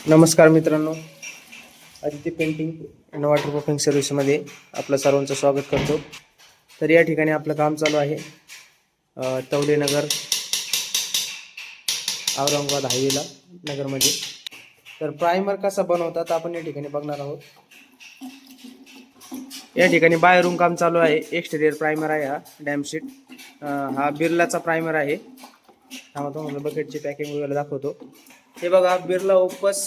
नमस्कार मित्रांनो, Aditya painting and waterproofing सर्व्हिसमध्ये आपलं सर्वांचं स्वागत करतो. तर या ठिकाणी आपलं काम चालू आहे तवलेनगर औरंगाबाद हायवेला नगरमध्ये. तर प्रायमर कसा बनवतात आपण या ठिकाणी बघणार आहोत. या ठिकाणी बाहेरून काम चालू आहे. एक्सटेरियर प्रायमर आहे हा डॅमशीट. हा बिर्लाचा प्रायमर आहे. हा तुम्हाला बकेटची पॅकिंग वगैरे दाखवतो. हे बघा, Birla opus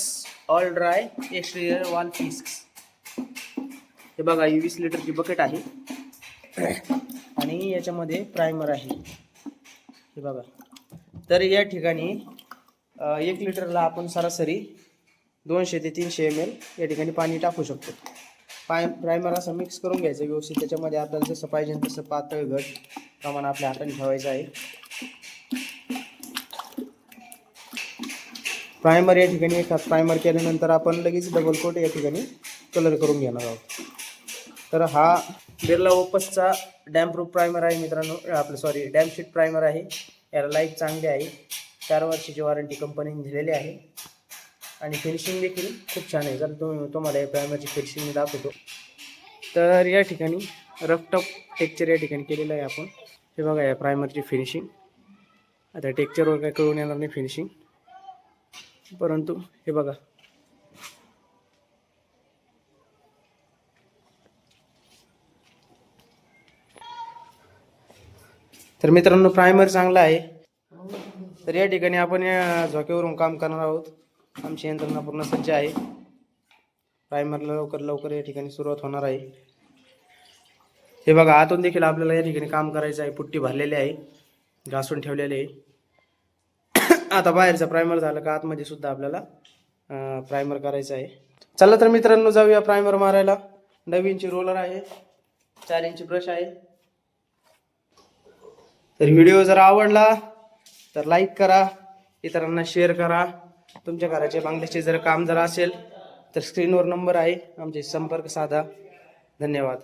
all dry exterior wall piece. हे बघा, 20 लिटरची बकेट आहे आणि याच्यामध्ये प्रायमर आहे. हे बघा, तर या ठिकाणी 1 लिटरला आपण सरासरी 200 ते 300 ml या ठिकाणी पाणी टाकू शकतो. प्रायमर असं मिक्स करून घ्यायचं व्यवस्थित. त्याच्यामध्ये आपल्याला जसं पाहिजे तसं पातळ घट प्रमाण आपल्या हाताने ठेवायचं आहे. प्रायमर या ठिकाणी एक प्रायमर केल्यानंतर आपण लगेच डबल कोट या ठिकाणी कलर करून घेणार आहोत. तर हा बिर्ला ओपसचा डॅम प्रूफ प्रायमर आहे मित्रांनो. डॅमशीट प्रायमर आहे. याला लाईफ चांगली आहे. 4 वर्षाची वॉरंटी कंपनीने दिलेली आहे आणि फिनिशिंग देखील खूप छान आहे. जर तुम्हाला या प्रायमरची फिनिशिंग दाखवतो. तर या ठिकाणी रफ टफ टेक्चर या ठिकाणी केलेलं आहे आपण. हे बघा, या प्रायमरची फिनिशिंग. आता टेक्चरवर काय कळून येणार नाही फिनिशिंग, परंतु हे बघा, तर मित्रांनो प्रायमर चांगला आहे. तर या ठिकाणी आपण या झोक्यावरून काम करणार आहोत. आमची यंत्रणा पूर्ण सज्ज आहे. प्रायमरला लवकर या ठिकाणी सुरुवात होणार आहे. हे बघा, आतून देखील आपल्याला या ठिकाणी काम करायचं आहे. पुट्टी भरलेली आहे, घासून ठेवलेली आहे. आता बाहेरचा प्रायमर झालं का आतमध्ये सुद्धा आपल्याला प्रायमर करायचं आहे. चला तर मित्रांनो, जाऊया प्रायमर मारायला. 9 इंची रोलर आहे, 4 इंची ब्रश आहे. तर व्हिडिओ जर आवडला तर लाईक करा, इतरांना शेअर करा. तुमच्या घराचे बांगल्याचे जर काम असेल तर स्क्रीनवर नंबर आहे, आमचे संपर्क साधा. धन्यवाद.